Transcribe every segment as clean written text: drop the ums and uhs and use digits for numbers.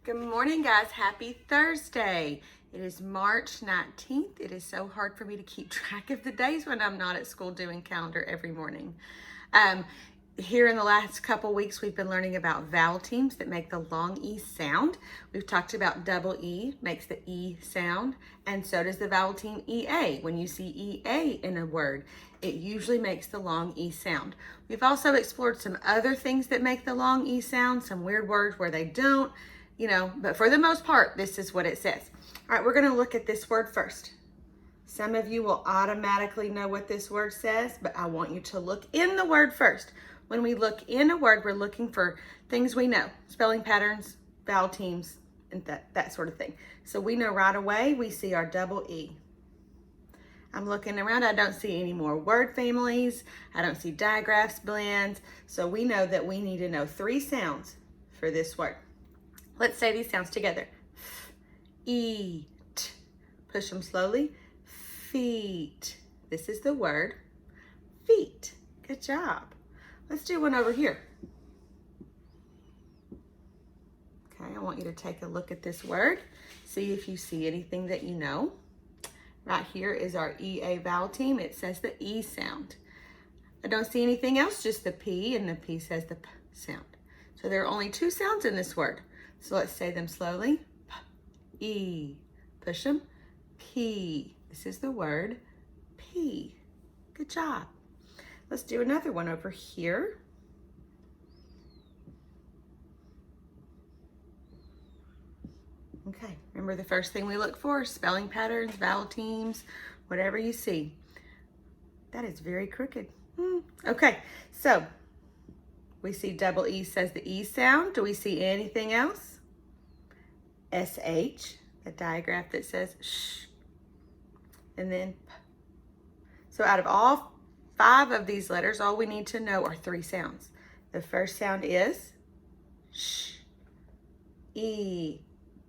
Good morning, guys. Happy Thursday. It is March 19th. It is so hard for me to keep track of the days when I'm not at school doing calendar every morning. Here in the last couple weeks, we've been learning about vowel teams that make the long E sound. We've talked about double E makes the E sound, and so does the vowel team EA. When you see EA in a word, it usually makes the long E sound. We've also explored some other things that make the long E sound, some weird words where they don't, but for the most part, this is what it says. All right, we're going to look at this word first. Some of you will automatically know what this word says, but I want you to look in the word first. When we look in a word, we're looking for things we know, spelling patterns, vowel teams, and that sort of thing. So we know right away, we see our double E. I'm looking around, I don't see any more word families. I don't see digraphs, blends. So we know that we need to know 3 sounds for this word. Let's say these sounds together. Eat. Push them slowly. Feet. This is the word feet. Good job. Let's do one over here. Okay, I want you to take a look at this word. See if you see anything that you know. Right here is our EA vowel team. It says the E sound. I don't see anything else, just the P, and the P says the P sound. So there are only 2 sounds in this word. So let's say them slowly. P, E. Push them. P. This is the word P. Good job. Let's do another one over here. Okay, remember the first thing we look for, spelling patterns, vowel teams, whatever you see. That is very crooked. Okay, so we see double E says the E sound. Do we see anything else? SH, the digraph that says sh, and then P. So out of all 5 of these letters, all we need to know are 3 sounds. The first sound is sh, E,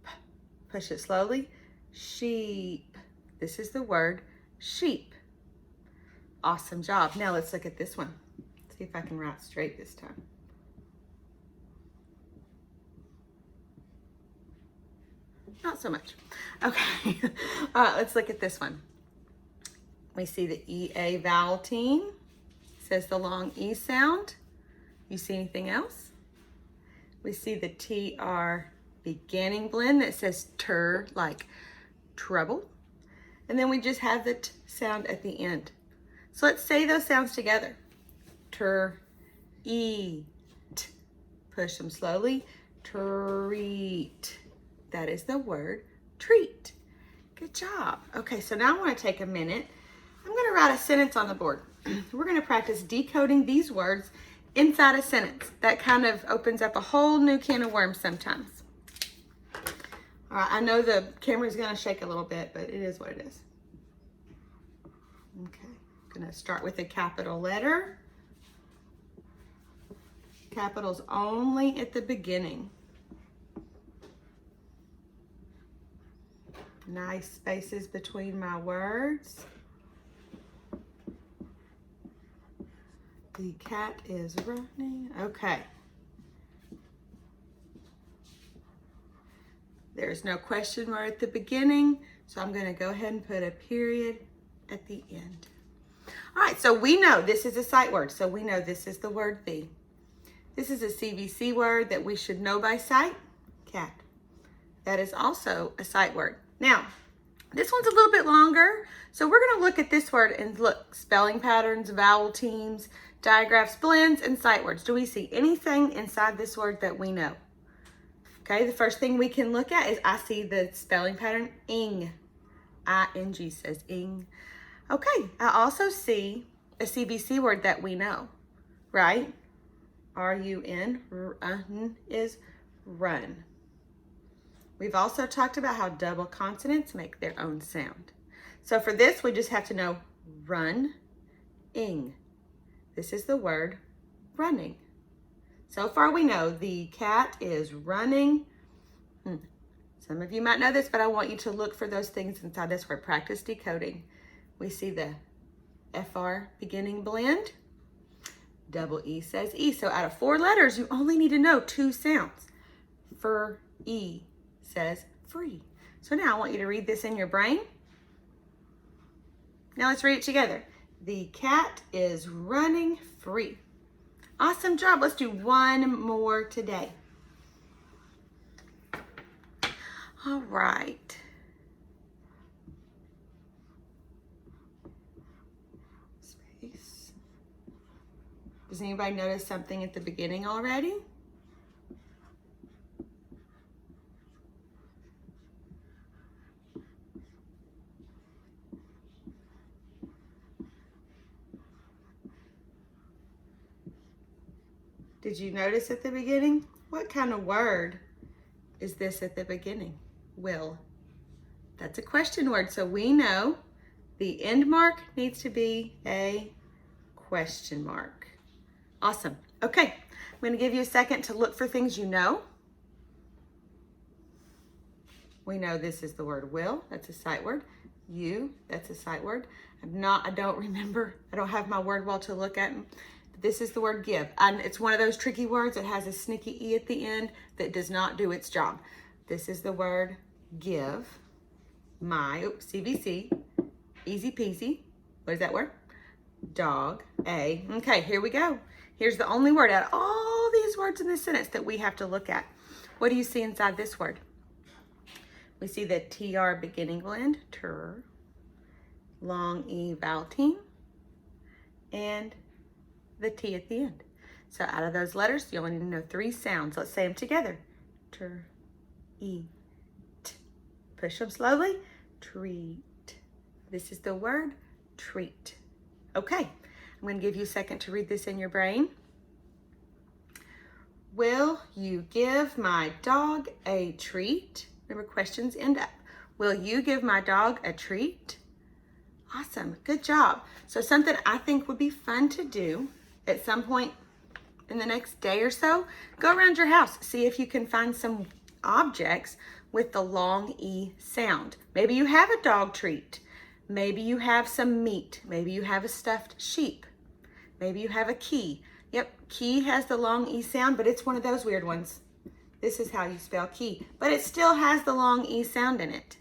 P. Push it slowly. Sheep. This is the word sheep. Awesome job. Now let's look at this one. See if I can write straight this time. Not so much. Okay. All right, let's look at this one. We see the EA vowel team. It says the long E sound. You see anything else? We see the TR beginning blend that says tur, like trouble. And then we just have the T sound at the end. So let's say those sounds together. Tur, eat. Push them slowly. Treat. That is the word treat. Good job. Okay, so now I want to take a minute. I'm going to write a sentence on the board. We're going to practice decoding these words inside a sentence. That kind of opens up a whole new can of worms sometimes. All right, I know the camera's going to shake a little bit, but it is what it is. Okay, I'm going to start with a capital letter. Capitals only at the beginning. Nice spaces between my words. The cat is running. Okay. There's no question mark at the beginning, so I'm going to go ahead and put a period at the end. All right, so we know this is a sight word, so we know this is the word be. This is a CVC word that we should know by sight, cat. That is also a sight word. Now, this one's a little bit longer, so we're going to look at this word and look, spelling patterns, vowel teams, digraphs, blends, and sight words. Do we see anything inside this word that we know? Okay, the first thing we can look at is I see the spelling pattern ing. I-N-G says ing. Okay, I also see a CVC word that we know, right? R-U-N, run is run. We've also talked about how double consonants make their own sound. So for this, we just have to know run, ing. This is the word running. So far we know the cat is running. Some of you might know this, but I want you to look for those things inside this word. Practice decoding. We see the FR beginning blend. Double E says E. So out of 4 letters, you only need to know 2 sounds. For E says free. So now I want you to read this in your brain. Now let's read it together. The cat is running free. Awesome job. Let's do one more today. All right. Space. Does anybody notice something at the beginning already? Did you notice at the beginning? What kind of word is this at the beginning? Will. That's a question word, so we know the end mark needs to be a question mark. Awesome. Okay, I'm going to give you a second to look for things you know. We know this is the word will. That's a sight word. You, that's a sight word. I don't remember. I don't have my word wall to look at. This is the word give. And it's one of those tricky words that has a sneaky E at the end that does not do its job. This is the word give. CVC. Easy peasy. What is that word? Dog. A. Okay, here we go. Here's the only word out of all these words in this sentence that we have to look at. What do you see inside this word? We see the TR beginning blend, ter, long E vowel team, and the T at the end. So out of those letters, you only need to know 3 sounds. Let's say them together. Ter, E, t. Push them slowly. Treat. This is the word treat. Okay, I'm going to give you a second to read this in your brain. Will you give my dog a treat? Remember, questions end up. Will you give my dog a treat? Awesome, good job. So something I think would be fun to do at some point in the next day or so, go around your house, see if you can find some objects with the long E sound. Maybe you have a dog treat. Maybe you have some meat. Maybe you have a stuffed sheep. Maybe you have a key. Yep, key has the long E sound, but it's one of those weird ones. This is how you spell key, but it still has the long E sound in it.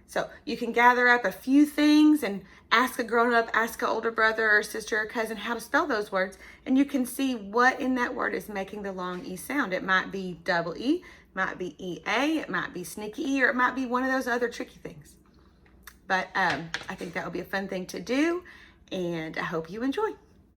So you can gather up a few things and ask a grown-up, ask an older brother or sister or cousin how to spell those words, and you can see what in that word is making the long E sound. It might be double E, it might be EA, it might be sneaky E, or it might be one of those other tricky things. But I think that would be a fun thing to do, and I hope you enjoy.